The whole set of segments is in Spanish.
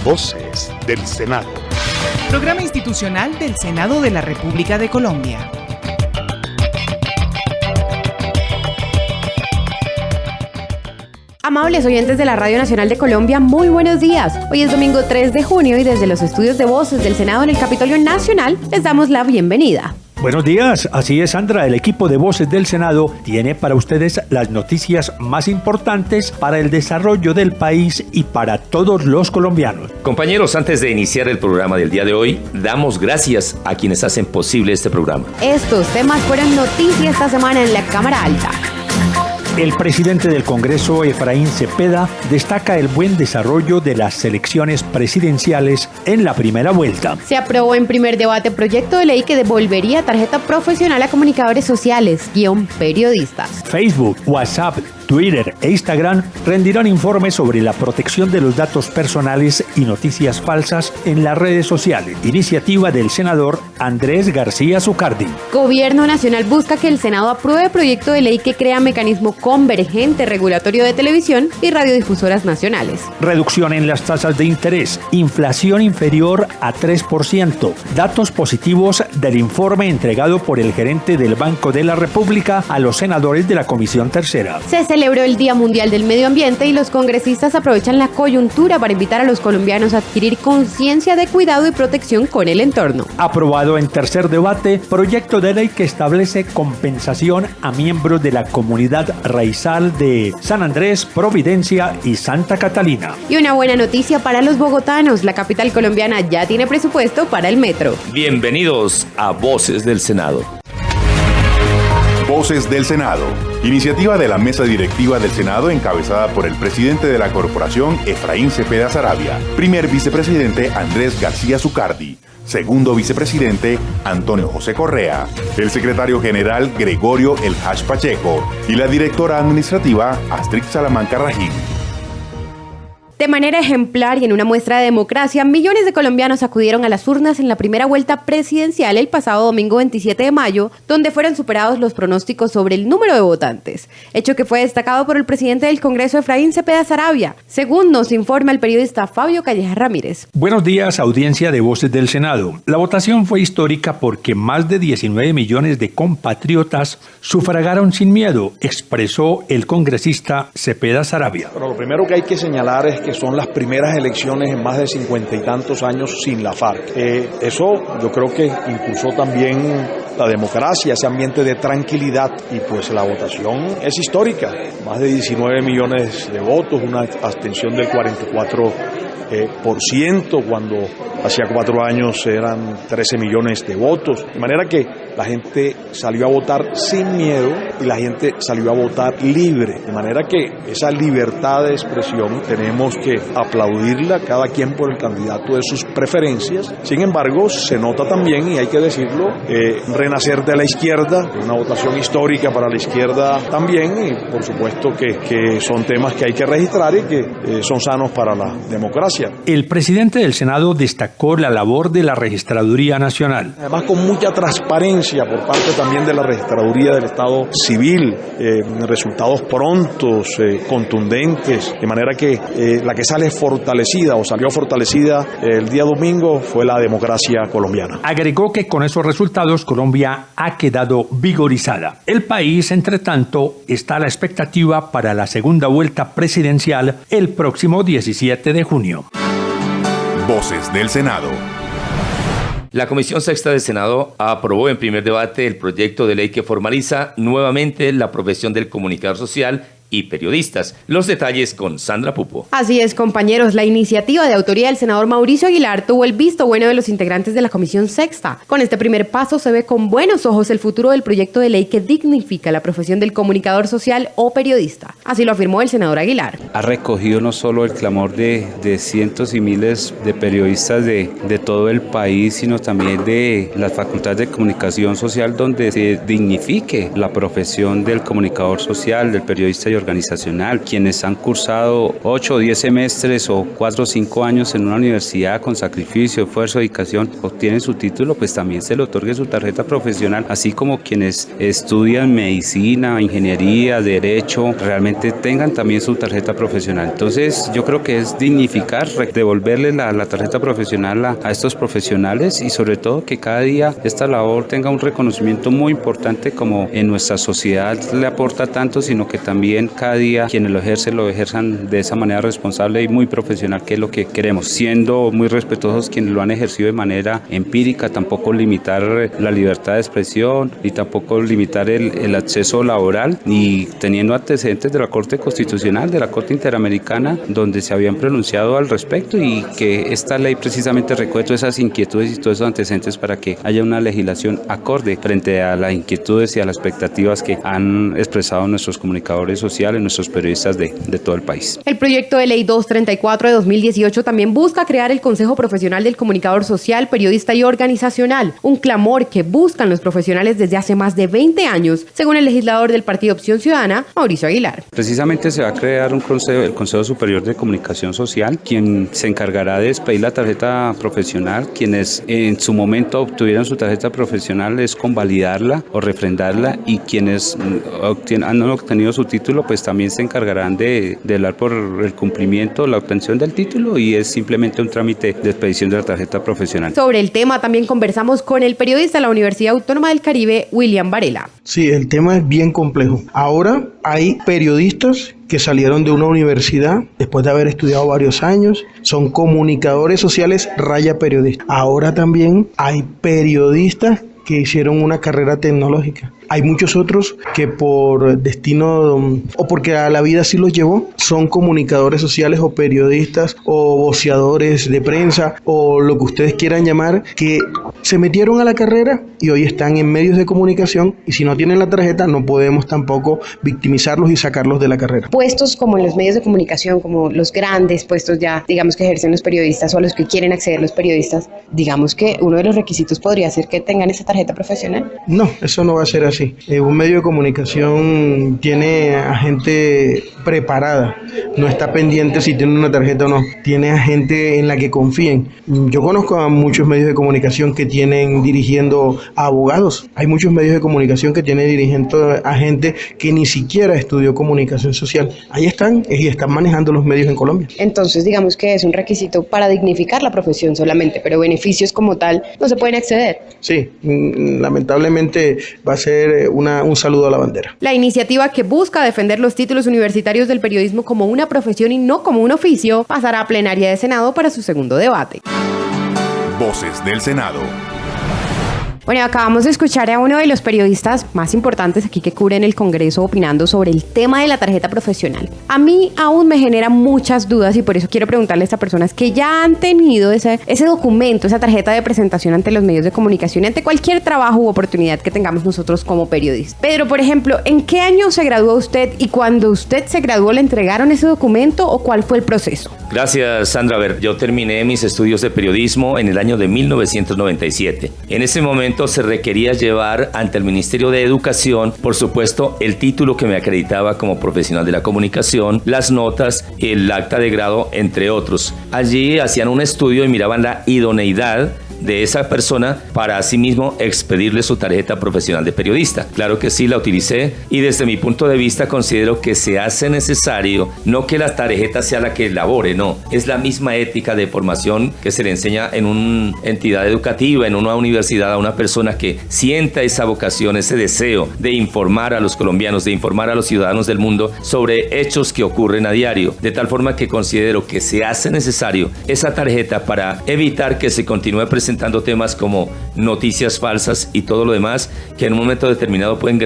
Voces del Senado. Programa institucional del Senado de la República de Colombia. Amables oyentes de la Radio Nacional de Colombia, muy buenos días. Hoy es domingo 3 de junio y desde los estudios de Voces del Senado en el Capitolio Nacional les damos la bienvenida. Buenos días, así es Sandra, el equipo de Voces del Senado tiene para ustedes las noticias más importantes para el desarrollo del país y para todos los colombianos. Compañeros, antes de iniciar el programa del día de hoy, damos gracias a quienes hacen posible este programa. Estos temas fueron noticia esta semana en la Cámara Alta. El presidente del Congreso, Efraín Cepeda, destaca el buen desarrollo de las elecciones presidenciales en la primera vuelta. Se aprobó en primer debate proyecto de ley que devolvería tarjeta profesional a comunicadores sociales, periodistas. Facebook, WhatsApp, Twitter e Instagram rendirán informes sobre la protección de los datos personales y noticias falsas en las redes sociales. Iniciativa del senador Andrés García Zucardi. Gobierno Nacional busca que el Senado apruebe proyecto de ley que crea mecanismo convergente regulatorio de televisión y radiodifusoras nacionales. Reducción en las tasas de interés, inflación inferior a 3%. Datos positivos del informe entregado por el gerente del Banco de la República a los senadores de la Comisión Tercera. Se celebró el Día Mundial del Medio Ambiente y los congresistas aprovechan la coyuntura para invitar a los colombianos a adquirir conciencia de cuidado y protección con el entorno. Aprobado en tercer debate, proyecto de ley que establece compensación a miembros de la comunidad raizal de San Andrés, Providencia y Santa Catalina. Y una buena noticia para los bogotanos, la capital colombiana ya tiene presupuesto para el metro. Bienvenidos a Voces del Senado. Voces del Senado. Iniciativa de la Mesa Directiva del Senado encabezada por el presidente de la Corporación, Efraín Cepeda Saravia, primer vicepresidente Andrés García Zucardi, segundo vicepresidente Antonio José Correa, el secretario general Gregorio El Hash Pacheco y la directora administrativa Astrid Salamanca Rajín. De manera ejemplar y en una muestra de democracia, millones de colombianos acudieron a las urnas en la primera vuelta presidencial el pasado domingo 27 de mayo, donde fueron superados los pronósticos sobre el número de votantes, hecho que fue destacado por el presidente del Congreso, Efraín Cepeda Saravia, según nos informa el periodista Fabio Calleja Ramírez. Buenos días, audiencia de Voces del Senado. La votación fue histórica porque más de 19 millones de compatriotas sufragaron sin miedo, expresó el congresista Cepeda Saravia. Bueno, lo primero que hay que señalar es que son las primeras elecciones en más de 50 y tantos años sin la FARC. Eso yo creo que impulsó también la democracia, ese ambiente de tranquilidad, y pues la votación es histórica. Más de 19 millones de votos, una abstención del 44%, cuando hacía 4 años eran 13 millones de votos. De manera que la gente salió a votar sin miedo y la gente salió a votar libre. De manera que esa libertad de expresión tenemos que aplaudirla, cada quien por el candidato de sus preferencias. Sin embargo, se nota también, y hay que decirlo, renacer de la izquierda, una votación histórica para la izquierda también, y por supuesto que son temas que hay que registrar y que son sanos para la democracia. El presidente del Senado destacó la labor de la Registraduría Nacional. Además, con mucha transparencia por parte también de la Registraduría del Estado Civil, resultados prontos, contundentes, de manera que la que sale fortalecida o salió fortalecida el día domingo fue la democracia colombiana. Agregó que con esos resultados Colombia ha quedado vigorizada. El país, entre tanto, está a la expectativa para la segunda vuelta presidencial el próximo 17 de junio. Voces del Senado. La Comisión Sexta del Senado aprobó en primer debate el proyecto de ley que formaliza nuevamente la profesión del comunicador social y periodistas. Los detalles con Sandra Pupo. Así es, compañeros. La iniciativa de autoría del senador Mauricio Aguilar tuvo el visto bueno de los integrantes de la Comisión Sexta. Con este primer paso se ve con buenos ojos el futuro del proyecto de ley que dignifica la profesión del comunicador social o periodista. Así lo afirmó el senador Aguilar. Ha recogido no solo el clamor de cientos y miles de periodistas de todo el país, sino también de las facultades de comunicación social, donde se dignifique la profesión del comunicador social, del periodista y organizacional, quienes han cursado 8 o 10 semestres o 4 o 5 años en una universidad con sacrificio, esfuerzo, dedicación, obtienen su título, pues también se le otorgue su tarjeta profesional, así como quienes estudian medicina, ingeniería, derecho, realmente tengan también su tarjeta profesional. Entonces yo creo que es dignificar, devolverle la tarjeta profesional a estos profesionales y sobre todo que cada día esta labor tenga un reconocimiento muy importante como en nuestra sociedad le aporta tanto, sino que también cada día quienes lo ejerzan de esa manera responsable y muy profesional, que es lo que queremos, siendo muy respetuosos quienes lo han ejercido de manera empírica, tampoco limitar la libertad de expresión y tampoco limitar el acceso laboral, y teniendo antecedentes de la Corte Constitucional, de la Corte Interamericana, donde se habían pronunciado al respecto, y que esta ley precisamente recoge todas esas inquietudes y todos esos antecedentes para que haya una legislación acorde frente a las inquietudes y a las expectativas que han expresado nuestros comunicadores sociales, nuestros periodistas de todo el país. El proyecto de ley 234 de 2018 también busca crear el Consejo Profesional del Comunicador Social, Periodista y Organizacional, un clamor que buscan los profesionales desde hace más de 20 años, según el legislador del Partido Opción Ciudadana, Mauricio Aguilar. Precisamente se va a crear un consejo, el Consejo Superior de Comunicación Social, quien se encargará de expedir la tarjeta profesional. Quienes en su momento obtuvieran su tarjeta profesional es convalidarla o refrendarla, y quienes han obtenido su título pues también se encargarán de velar por el cumplimiento, la obtención del título, y es simplemente un trámite de expedición de la tarjeta profesional. Sobre el tema también conversamos con el periodista de la Universidad Autónoma del Caribe, William Varela. Sí, el tema es bien complejo. Ahora hay periodistas que salieron de una universidad después de haber estudiado varios años, son comunicadores sociales / periodistas. Ahora también hay periodistas que hicieron una carrera tecnológica. Hay muchos otros que por destino o porque a la vida sí los llevó, son comunicadores sociales o periodistas o voceadores de prensa o lo que ustedes quieran llamar, que se metieron a la carrera y hoy están en medios de comunicación, y si no tienen la tarjeta no podemos tampoco victimizarlos y sacarlos de la carrera. Puestos como en los medios de comunicación, como los grandes puestos ya, digamos, que ejercen los periodistas o a los que quieren acceder los periodistas, digamos que uno de los requisitos podría ser que tengan esa tarjeta profesional. No, eso no va a ser así. Un medio de comunicación tiene a gente preparada, no está pendiente si tiene una tarjeta o no, tiene a gente en la que confíen. Yo conozco a muchos medios de comunicación que tienen dirigiendo a abogados, hay muchos medios de comunicación que tienen dirigiendo a gente que ni siquiera estudió comunicación social. Ahí están y están manejando los medios en Colombia. Entonces digamos que es un requisito para dignificar la profesión solamente, pero beneficios como tal no se pueden acceder. Sí, lamentablemente va a ser un saludo a la bandera. La iniciativa, que busca defender los títulos universitarios del periodismo como una profesión y no como un oficio, pasará a plenaria de Senado para su segundo debate. Voces del Senado. Bueno, acabamos de escuchar a uno de los periodistas más importantes aquí que cubren el Congreso opinando sobre el tema de la tarjeta profesional. A mí aún me genera muchas dudas y por eso quiero preguntarle a estas personas que ya han tenido ese documento, esa tarjeta de presentación ante los medios de comunicación y ante cualquier trabajo u oportunidad que tengamos nosotros como periodistas. Pedro, por ejemplo, ¿en qué año se graduó usted y cuando usted se graduó le entregaron ese documento o cuál fue el proceso? Gracias, Sandra. A ver, yo terminé mis estudios de periodismo en el año de 1997. En ese momento se requería llevar ante el Ministerio de Educación, por supuesto, el título que me acreditaba como profesional de la comunicación, las notas, el acta de grado, entre otros. Allí hacían un estudio y miraban la idoneidad de esa persona para asimismo expedirle su tarjeta profesional de periodista. Claro que sí, la utilicé y desde mi punto de vista considero que se hace necesario, no que la tarjeta sea la que elabore, no, es la misma ética de formación que se le enseña en una entidad educativa, en una universidad, a una persona que sienta esa vocación, ese deseo de informar a los colombianos, de informar a los ciudadanos del mundo sobre hechos que ocurren a diario, de tal forma que considero que se hace necesario esa tarjeta para evitar que se continúe presentando temas como noticias falsas y todo lo demás que en un momento determinado pueden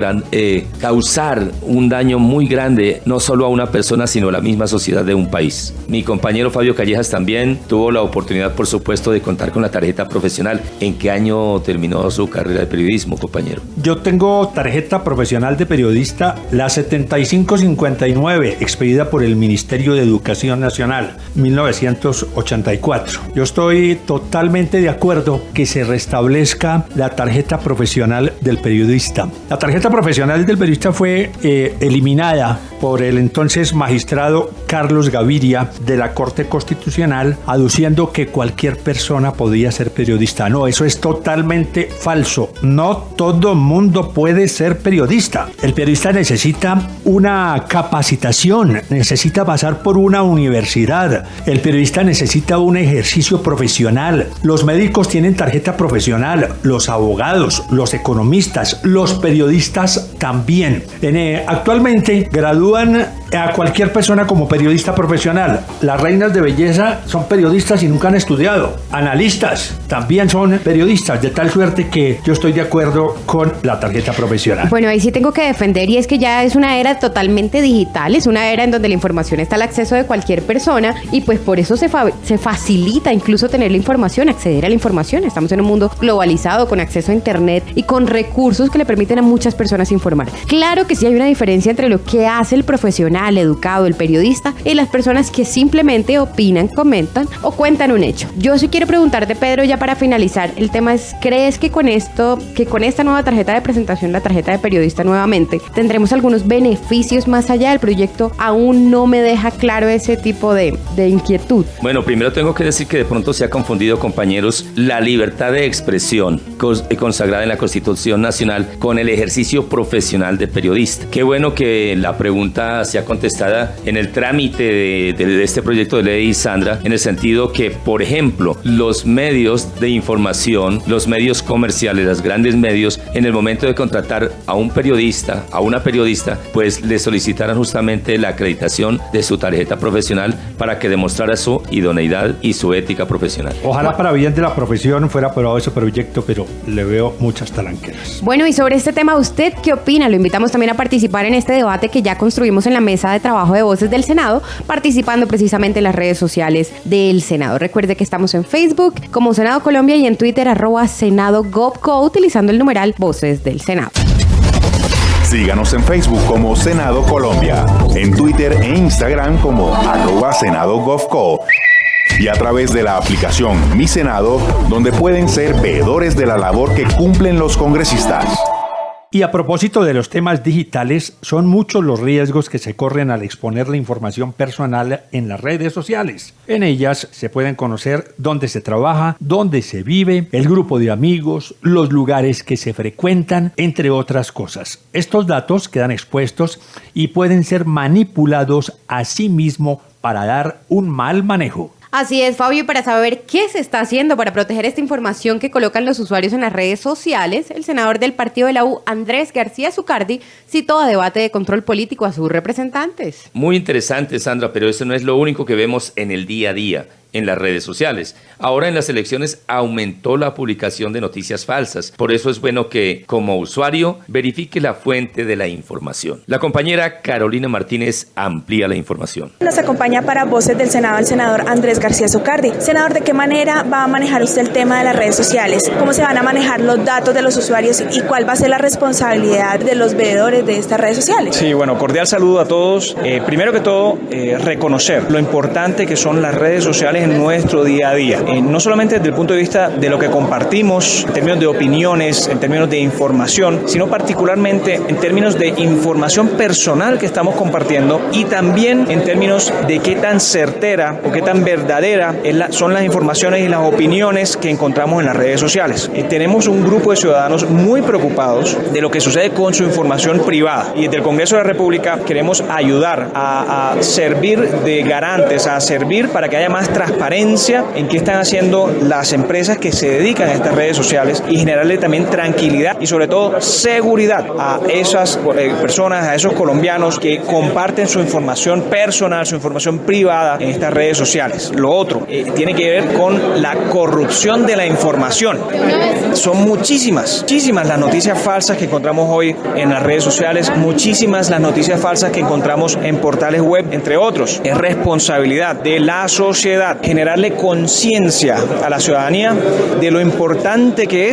causar un daño muy grande, no solo a una persona, sino a la misma sociedad de un país. Mi compañero Fabio Callejas también tuvo la oportunidad, por supuesto, de contar con la tarjeta profesional. ¿En qué año terminó su carrera de periodismo, compañero? Yo tengo tarjeta profesional de periodista, la 7559, expedida por el Ministerio de Educación Nacional, 1984. Yo estoy totalmente de acuerdo acuerdo que se restablezca la tarjeta profesional del periodista. La tarjeta profesional del periodista fue eliminada por el entonces magistrado Carlos Gaviria de la Corte Constitucional, aduciendo que cualquier persona podía ser periodista. No, eso es totalmente falso. No todo mundo puede ser periodista. El periodista necesita una capacitación, necesita pasar por una universidad. El periodista necesita un ejercicio profesional. Los médicos tienen tarjeta profesional, los abogados, los economistas, los periodistas también. Actualmente gradúan a cualquier persona como periodista profesional. Las reinas de belleza son periodistas y nunca han estudiado. Analistas también son periodistas, de tal suerte que yo estoy de acuerdo con la tarjeta profesional. Bueno, ahí sí tengo que defender, y es que ya es una era totalmente digital, es una era en donde la información está al acceso de cualquier persona, y pues por eso se facilita incluso tener la información, acceder a la información. Estamos en un mundo globalizado, con acceso a internet y con recursos que le permiten a muchas personas informar. Claro que sí hay una diferencia entre lo que hace el profesional, educado, el periodista, y las personas que simplemente opinan, comentan o cuentan un hecho. Yo sí quiero preguntarte, Pedro, ya para finalizar, el tema es, ¿crees que con esta nueva tarjeta de presentación, la tarjeta de periodista nuevamente, tendremos algunos beneficios más allá del proyecto? Aún no me deja claro ese tipo de inquietud. Bueno, primero tengo que decir que de pronto se ha confundido, compañeros, la libertad de expresión consagrada en la Constitución Nacional con el ejercicio profesional de periodista. Qué bueno que la pregunta sea contestada en el trámite de este proyecto de ley, Sandra, en el sentido que, por ejemplo, los medios de información, los medios comerciales, los grandes medios, en el momento de contratar a un periodista, a una periodista, pues le solicitaran justamente la acreditación de su tarjeta profesional para que demostrara su idoneidad y su ética profesional. Ojalá para bien de la profesión fuera aprobado ese proyecto, pero le veo muchas talanqueras. Bueno, y sobre este tema, ¿usted qué opina? Lo invitamos también a participar en este debate que ya construimos en la mesa de trabajo de Voces del Senado, participando precisamente en las redes sociales del Senado. Recuerde que estamos en Facebook como Senado Colombia y en Twitter @SenadoGovCo, utilizando el numeral Voces del Senado. Síganos en Facebook como Senado Colombia, en Twitter e Instagram como @SenadoGovCo y a través de la aplicación Mi Senado, donde pueden ser veedores de la labor que cumplen los congresistas. Y a propósito de los temas digitales, son muchos los riesgos que se corren al exponer la información personal en las redes sociales. En ellas se pueden conocer dónde se trabaja, dónde se vive, el grupo de amigos, los lugares que se frecuentan, entre otras cosas. Estos datos quedan expuestos y pueden ser manipulados a sí mismo para dar un mal manejo. Así es, Fabio, y para saber qué se está haciendo para proteger esta información que colocan los usuarios en las redes sociales, el senador del partido de la U, Andrés García Zucardi, citó a debate de control político a sus representantes. Muy interesante, Sandra, pero eso no es lo único que vemos en el día a día en las redes sociales. Ahora en las elecciones aumentó la publicación de noticias falsas. Por eso es bueno que, como usuario, verifique la fuente de la información. La compañera Carolina Martínez amplía la información. Nos acompaña para Voces del Senado el senador Andrés García Zucardi. Senador, ¿de qué manera va a manejar usted el tema de las redes sociales? ¿Cómo se van a manejar los datos de los usuarios y cuál va a ser la responsabilidad de los veedores de estas redes sociales? Sí, bueno, cordial saludo a todos. Primero que todo, reconocer lo importante que son las redes sociales en nuestro día a día. No solamente desde el punto de vista de lo que compartimos, en términos de opiniones, en términos de información, sino particularmente en términos de información personal que estamos compartiendo y también en términos de qué tan certera o qué tan verdadera son las informaciones y las opiniones que encontramos en las redes sociales. Tenemos un grupo de ciudadanos muy preocupados de lo que sucede con su información privada y desde el Congreso de la República queremos ayudar a servir de garantes, a servir para que haya más transparencia en qué están haciendo las empresas que se dedican a estas redes sociales y generarle también tranquilidad y sobre todo seguridad a esas personas, a esos colombianos que comparten su información personal, su información privada en estas redes sociales. Lo otro tiene que ver con la corrupción de la información. Son muchísimas las noticias falsas que encontramos hoy en las redes sociales, muchísimas las noticias falsas que encontramos en portales web, entre otros. Es responsabilidad de la sociedad seguridad, generarle conciencia a la ciudadanía de lo importante que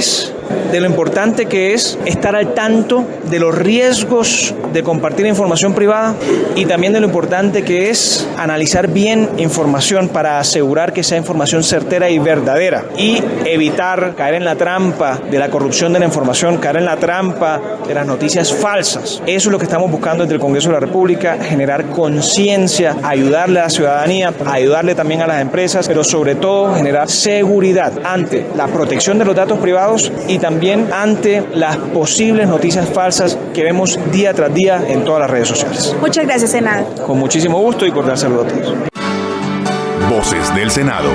es estar al tanto de los riesgos de compartir información privada y también de lo importante que es analizar bien información para asegurar que sea información certera y verdadera y evitar caer en la trampa de la corrupción de la información, caer en la trampa de las noticias falsas. Eso es lo que estamos buscando desde el Congreso de la República, generar conciencia, ayudarle a la ciudadanía, ayudarle también a las empresas, pero sobre todo generar seguridad ante la protección de los datos privados y también ante las posibles noticias falsas que vemos día tras día en todas las redes sociales. Muchas gracias, senador. Con muchísimo gusto y cordial saludo a todos. Voces del Senado.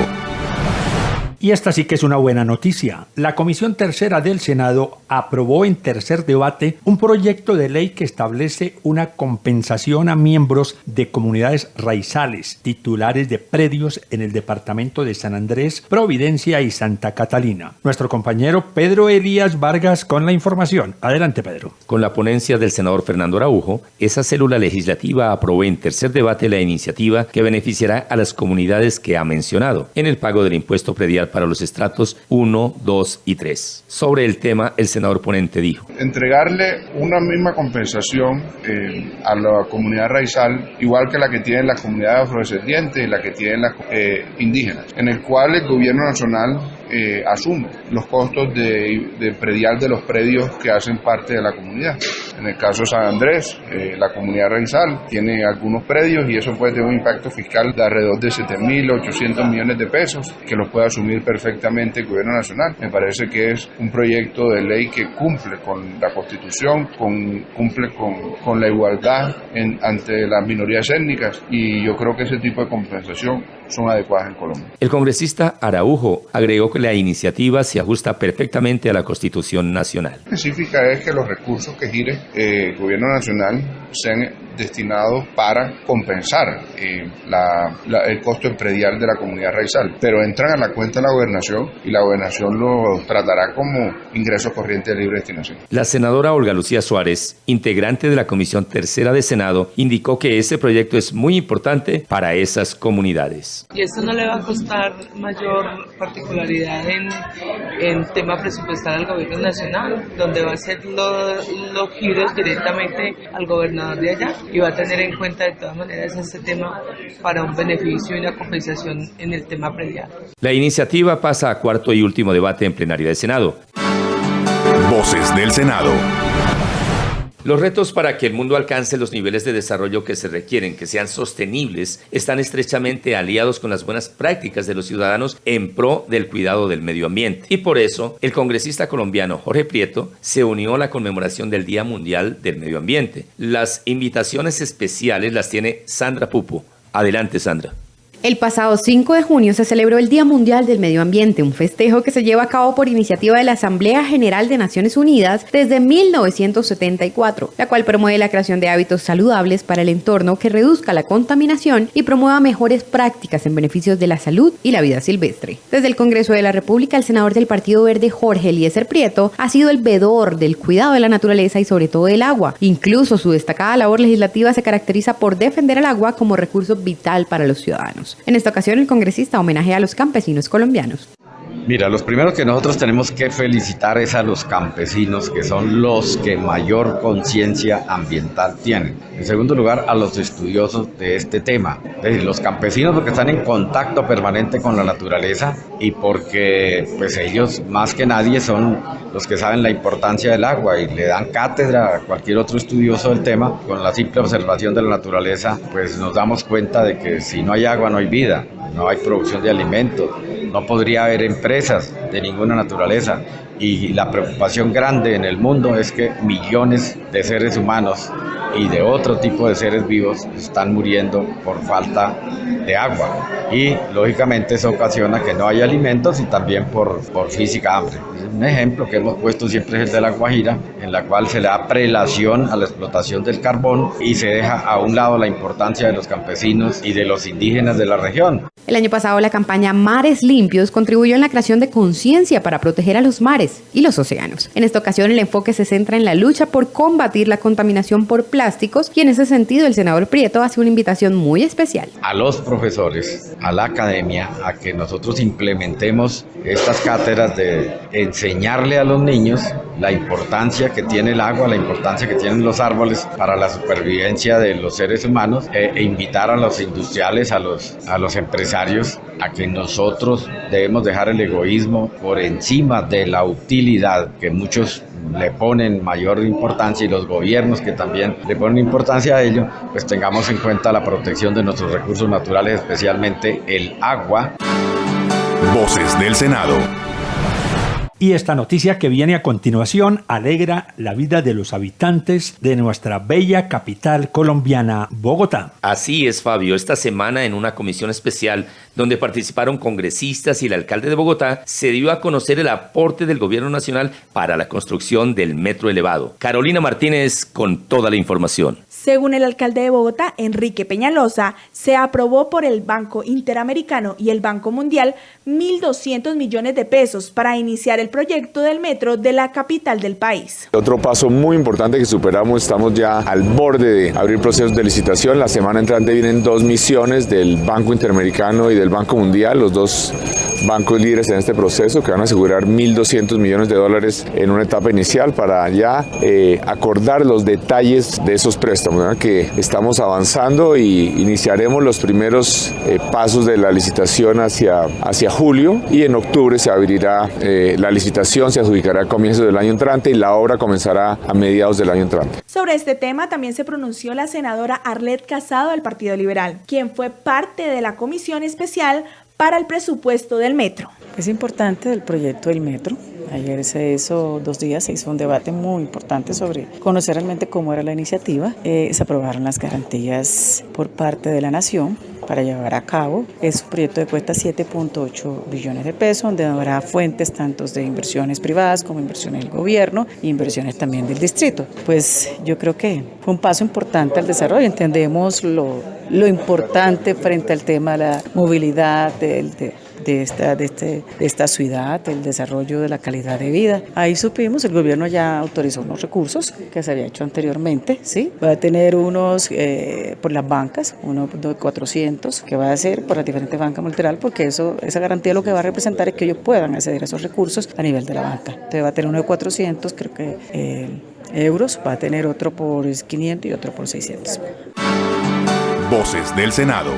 Y esta sí que es una buena noticia. La Comisión Tercera del Senado aprobó en tercer debate un proyecto de ley que establece una compensación a miembros de comunidades raizales, titulares de predios en el departamento de San Andrés, Providencia y Santa Catalina. Nuestro compañero Pedro Elías Vargas con la información. Adelante, Pedro. Con la ponencia del senador Fernando Araujo, esa célula legislativa aprobó en tercer debate la iniciativa que beneficiará a las comunidades que ha mencionado en el pago del impuesto predial para los estratos 1, 2 y 3. Sobre el tema, el senador ponente dijo: entregarle una misma compensación a la comunidad raizal, igual que la que tienen las comunidades afrodescendientes y la que tienen las indígenas, en el cual el gobierno nacional asume los costos de predial de los predios que hacen parte de la comunidad. En el caso de San Andrés, la comunidad raizal tiene algunos predios y eso puede tener un impacto fiscal de alrededor de 7.800 millones de pesos que los puede asumir perfectamente el gobierno nacional. Me parece que es un proyecto de ley que cumple con la Constitución, cumple con la igualdad ante las minorías étnicas y yo creo que ese tipo de compensación son adecuadas en Colombia. El congresista Araujo agregó que la iniciativa se ajusta perfectamente a la Constitución Nacional. Lo específica es que los recursos que gire el gobierno nacional sean destinados para compensar el costo en predial de la comunidad raizal, pero entran a la cuenta de la gobernación y la gobernación lo tratará como ingresos corrientes de libre destinación. La senadora Olga Lucía Suárez, integrante de la Comisión Tercera de Senado, indicó que ese proyecto es muy importante para esas comunidades. Y esto no le va a costar mayor particularidad en tema presupuestal al gobierno nacional, donde va a ser los giros directamente al gobernador de allá y va a tener en cuenta de todas maneras este tema para un beneficio y una compensación en el tema predial. La iniciativa pasa a cuarto y último debate en plenaria del Senado. Voces del Senado. Los retos para que el mundo alcance los niveles de desarrollo que se requieren, que sean sostenibles, están estrechamente aliados con las buenas prácticas de los ciudadanos en pro del cuidado del medio ambiente. Y por eso, el congresista colombiano Jorge Prieto se unió a la conmemoración del Día Mundial del Medio Ambiente. Las invitaciones especiales las tiene Sandra Pupo. Adelante, Sandra. El pasado 5 de junio se celebró el Día Mundial del Medio Ambiente, un festejo que se lleva a cabo por iniciativa de la Asamblea General de Naciones Unidas desde 1974, la cual promueve la creación de hábitos saludables para el entorno que reduzca la contaminación y promueva mejores prácticas en beneficios de la salud y la vida silvestre. Desde el Congreso de la República, el senador del Partido Verde, Jorge Eliezer Prieto, ha sido el veedor del cuidado de la naturaleza y sobre todo del agua. Incluso su destacada labor legislativa se caracteriza por defender el agua como recurso vital para los ciudadanos. En esta ocasión, el congresista homenajea a los campesinos colombianos. Mira, los primeros que nosotros tenemos que felicitar es a los campesinos, que son los que mayor conciencia ambiental tienen. En segundo lugar, a los estudiosos de este tema. Es decir, los campesinos porque están en contacto permanente con la naturaleza y porque pues ellos más que nadie son los que saben la importancia del agua y le dan cátedra a cualquier otro estudioso del tema. Con la simple observación de la naturaleza, pues nos damos cuenta de que si no hay agua no hay vida, no hay producción de alimentos, no podría haber empresas de ninguna naturaleza. Y la preocupación grande en el mundo es que millones de seres humanos y de otro tipo de seres vivos están muriendo por falta de agua. Y lógicamente eso ocasiona que no haya alimentos y también por física hambre. Un ejemplo que hemos puesto siempre es el de La Guajira, en la cual se le da prelación a la explotación del carbón y se deja a un lado la importancia de los campesinos y de los indígenas de la región. El año pasado, la campaña Mares Limpios contribuyó en la creación de conciencia conciencia para proteger a los mares y los océanos. En esta ocasión el enfoque se centra en la lucha por combatir la contaminación por plásticos y en ese sentido el senador Prieto hace una invitación muy especial. A los profesores, a la academia, a que nosotros implementemos estas cátedras de enseñarle a los niños la importancia que tiene el agua, la importancia que tienen los árboles para la supervivencia de los seres humanos e invitar a los industriales, a los empresarios a que nosotros debemos dejar el egoísmo por encima de la utilidad que muchos le ponen mayor importancia y los gobiernos que también le ponen importancia a ello, pues tengamos en cuenta la protección de nuestros recursos naturales, especialmente el agua. Voces del Senado. Y esta noticia que viene a continuación alegra la vida de los habitantes de nuestra bella capital colombiana, Bogotá. Así es, Fabio. Esta semana en una comisión especial donde participaron congresistas y el alcalde de Bogotá, se dio a conocer el aporte del gobierno nacional para la construcción del metro elevado. Carolina Martínez con toda la información. Según el alcalde de Bogotá, Enrique Peñalosa, se aprobó por el Banco Interamericano y el Banco Mundial 1.200 millones de pesos para iniciar el proyecto del metro de la capital del país. Otro paso muy importante que superamos, estamos ya al borde de abrir procesos de licitación. La semana entrante vienen 2 misiones del Banco Interamericano y del Banco Mundial, los 2 bancos líderes en este proceso, que van a asegurar 1.200 millones de dólares en una etapa inicial para ya acordar los detalles de esos préstamos, ¿verdad? Que estamos avanzando y iniciaremos los primeros pasos de la licitación hacia julio, y en octubre se abrirá la licitación, se adjudicará a comienzos del año entrante y la obra comenzará a mediados del año entrante. Sobre este tema también se pronunció la senadora Arlet Casado del Partido Liberal, quien fue parte de la comisión especial para el presupuesto del metro. Es importante el proyecto del metro. Ayer se hizo 2 días, se hizo un debate muy importante sobre conocer realmente cómo era la iniciativa. Se aprobaron las garantías por parte de la Nación para llevar a cabo. Es un proyecto que cuesta 7.8 billones de pesos, donde habrá fuentes tanto de inversiones privadas como inversiones del gobierno e inversiones también del distrito. Pues yo creo que fue un paso importante al desarrollo. Entendemos lo importante frente al tema de la movilidad de esta ciudad, el desarrollo de la calidad de vida. Ahí supimos, el gobierno ya autorizó unos recursos que se había hecho anteriormente, ¿sí? Va a tener unos por las bancas, uno de 400 que va a hacer por las diferentes bancas multilaterales, porque esa garantía lo que va a representar es que ellos puedan acceder a esos recursos a nivel de la banca. Entonces va a tener uno de 400, creo que euros, va a tener otro por 500 y otro por 600. Voces del Senado.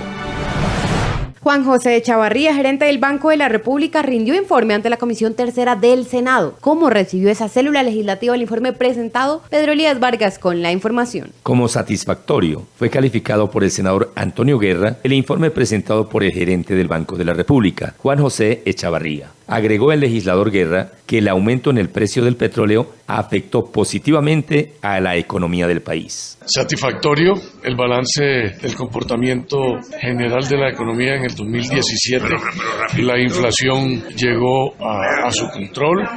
Juan José Echavarría, gerente del Banco de la República, rindió informe ante la Comisión Tercera del Senado. ¿Cómo recibió esa célula legislativa el informe presentado? Pedro Elías Vargas con la información. Como satisfactorio fue calificado por el senador Antonio Guerra el informe presentado por el gerente del Banco de la República, Juan José Echavarría. Agregó el legislador Guerra que el aumento en el precio del petróleo afectó positivamente a la economía del país. Satisfactorio el balance del comportamiento general de la economía en el 2017. La inflación llegó a su control.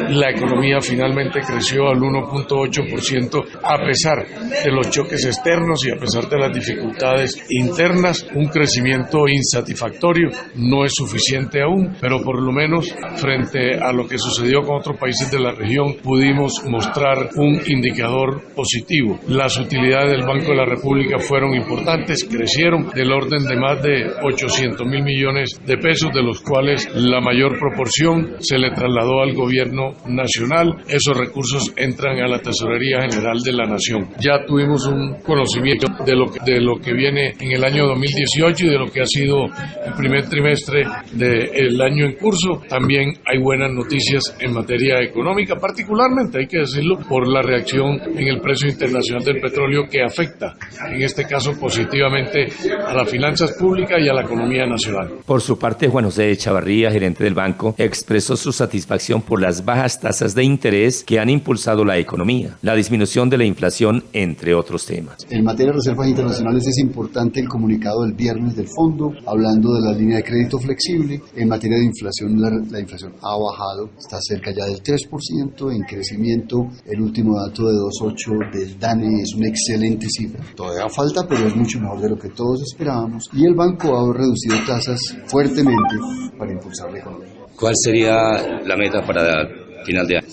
La economía finalmente creció al 1.8% a pesar de los choques externos y a pesar de las dificultades internas. Un crecimiento insatisfactorio, no es suficiente aún, pero por lo menos frente a lo que sucedió con otros países de la región pudimos mostrar un indicador positivo. Las utilidades del Banco de la República fueron importantes, crecieron del orden de más de 800.000 millones de pesos, de los cuales la mayor proporción se le trasladó al gobierno nacional. Esos recursos entran a la Tesorería General de la Nación. Ya tuvimos un conocimiento de lo que viene en el año 2018 y de lo que ha sido el primer trimestre del año en curso. También hay buenas noticias en materia económica, particularmente, hay que decirlo, por la reacción en el precio internacional del petróleo que afecta, en este caso positivamente, a las finanzas públicas y a la economía nacional. Por su parte, Juan José Echavarría, gerente del banco, expresó su satisfacción por las bajas tasas de interés que han impulsado la economía, la disminución de la inflación, entre otros temas. En materia de reservas internacionales es importante el comunicado del viernes del fondo, hablando de la línea de crédito flexible. En materia de inflación, la inflación ha bajado, está cerca ya del 3% en crecimiento. El último dato de 2.8 del DANE es una excelente cifra. Todavía falta, pero es mucho mejor de lo que todos esperábamos. Y el banco ha reducido tasas fuertemente para impulsar la economía. ¿Cuál sería la meta para final de año?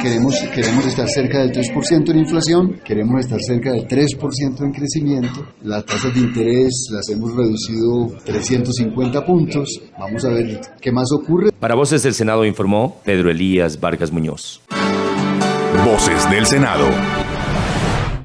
Queremos estar cerca del 3% en inflación, queremos estar cerca del 3% en crecimiento. Las tasas de interés las hemos reducido 350 puntos. Vamos a ver qué más ocurre. Para Voces del Senado informó Pedro Elías Vargas Muñoz. Voces del Senado.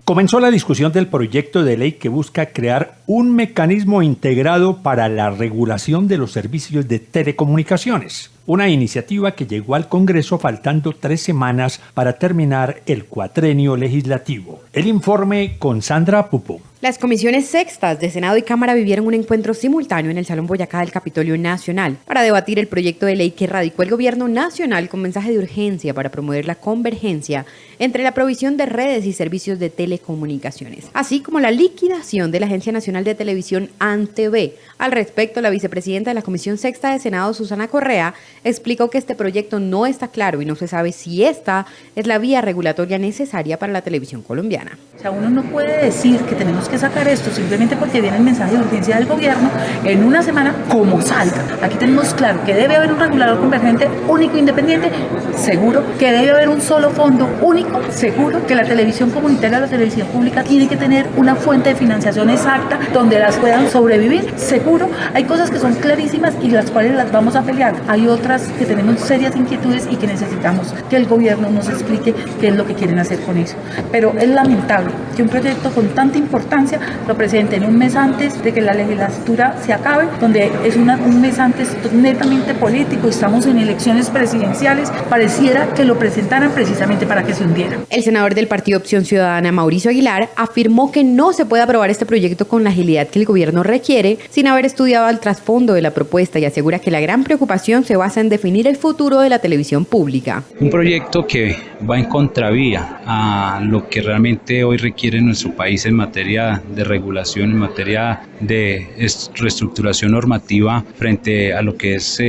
Comenzó la discusión del proyecto de ley que busca crear un mecanismo integrado para la regulación de los servicios de telecomunicaciones. Una iniciativa que llegó al Congreso faltando 3 semanas para terminar el cuatrenio legislativo. El informe con Sandra Pupo. Las comisiones sextas de Senado y Cámara vivieron un encuentro simultáneo en el Salón Boyacá del Capitolio Nacional para debatir el proyecto de ley que radicó el Gobierno Nacional con mensaje de urgencia para promover la convergencia entre la provisión de redes y servicios de telecomunicaciones, así como la liquidación de la Agencia Nacional de Televisión ANTV. Al respecto, la vicepresidenta de la Comisión Sexta de Senado, Susana Correa, explicó que este proyecto no está claro y no se sabe si esta es la vía regulatoria necesaria para la televisión colombiana. O sea, uno no puede decir que tenemos que sacar esto simplemente porque viene el mensaje de urgencia del gobierno en una semana como salga. Aquí tenemos claro que debe haber un regulador convergente único, independiente, seguro, que debe haber un solo fondo único, seguro, que la televisión comunitaria, la televisión pública tiene que tener una fuente de financiación exacta donde las puedan sobrevivir, seguro. Hay cosas que son clarísimas y las cuales las vamos a pelear. Hay otras que tenemos serias inquietudes y que necesitamos que el gobierno nos explique qué es lo que quieren hacer con eso. Pero es lamentable que un proyecto con tanta importancia lo presenten un mes antes de que la legislatura se acabe, donde es un mes antes netamente político, estamos en elecciones presidenciales, pareciera que lo presentaran precisamente para que se hundiera. El senador del Partido Opción Ciudadana, Mauricio Aguilar, afirmó que no se puede aprobar este proyecto con la agilidad que el gobierno requiere sin haber estudiado el trasfondo de la propuesta y asegura que la gran preocupación se basa en definir el futuro de la televisión pública. Un proyecto que va en contravía a lo que realmente hoy requiere nuestro país en materia de regulación, en materia de reestructuración normativa frente a lo que es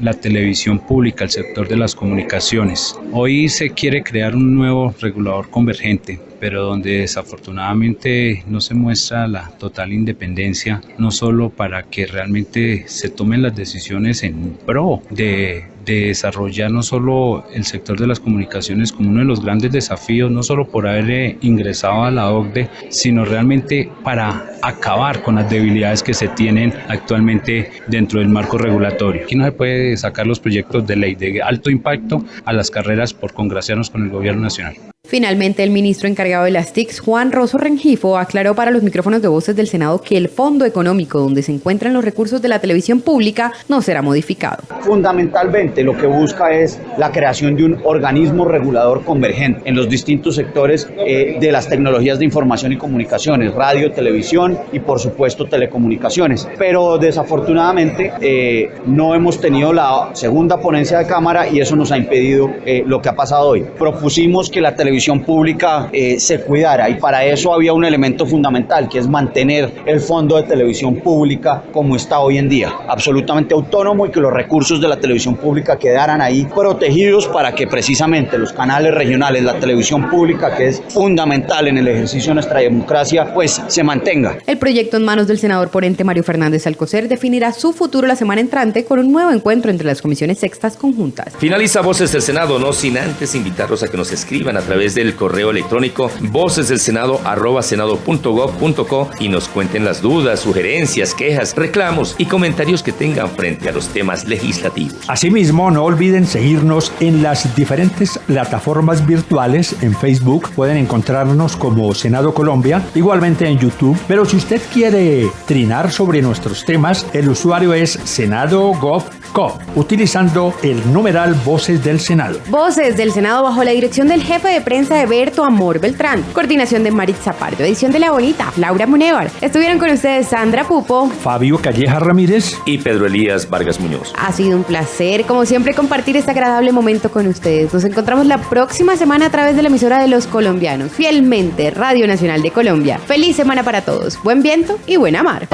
la televisión pública, el sector de las comunicaciones. Hoy se quiere crear un nuevo regulador convergente, pero donde desafortunadamente no se muestra la total independencia, no solo para que realmente se tomen las decisiones en pro de desarrollar no solo el sector de las comunicaciones como uno de los grandes desafíos, no solo por haber ingresado a la OCDE, sino realmente para acabar con las debilidades que se tienen actualmente dentro del marco regulatorio. Aquí no se puede sacar los proyectos de ley de alto impacto a las carreras por congraciarnos con el gobierno nacional. Finalmente, el ministro encargado de las TICs, Juan Rosso Rengifo, aclaró para los micrófonos de Voces del Senado que el fondo económico donde se encuentran los recursos de la televisión pública no será modificado. Fundamentalmente lo que busca es la creación de un organismo regulador convergente en los distintos sectores de las tecnologías de información y comunicaciones, radio, televisión y por supuesto telecomunicaciones. Pero desafortunadamente no hemos tenido la segunda ponencia de Cámara y eso nos ha impedido lo que ha pasado hoy. Propusimos que la televisión pública se cuidara y para eso había un elemento fundamental que es mantener el fondo de televisión pública como está hoy en día, absolutamente autónomo y que los recursos de la televisión pública quedaran ahí protegidos para que precisamente los canales regionales, la televisión pública que es fundamental en el ejercicio de nuestra democracia, pues se mantenga. El proyecto en manos del senador ponente Mario Fernández Alcocer definirá su futuro la semana entrante con un nuevo encuentro entre las comisiones sextas conjuntas. Finaliza Voces del Senado, no sin antes invitarlos a que nos escriban a través del correo electrónico vocesdelsenado@senado.gov.co y nos cuenten las dudas, sugerencias, quejas, reclamos y comentarios que tengan frente a los temas legislativos. Asimismo, no olviden seguirnos en las diferentes plataformas virtuales. En Facebook pueden encontrarnos como Senado Colombia, igualmente en YouTube. Pero si usted quiere trinar sobre nuestros temas, el usuario es senado.gov.co, utilizando el numeral Voces del Senado. Voces del Senado bajo la dirección del jefe de prensa de Berto Amor Beltrán, coordinación de Maritza Pardo, edición de La Bonita, Laura Munevar. Estuvieron con ustedes Sandra Pupo, Fabio Calleja Ramírez y Pedro Elías Vargas Muñoz. Ha sido un placer, como siempre, compartir este agradable momento con ustedes. Nos encontramos la próxima semana a través de la emisora de los colombianos, fielmente Radio Nacional de Colombia. Feliz semana para todos, buen viento y buena mar.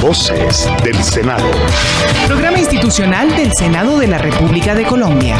Voces del Senado. Programa institucional del Senado de la República de Colombia.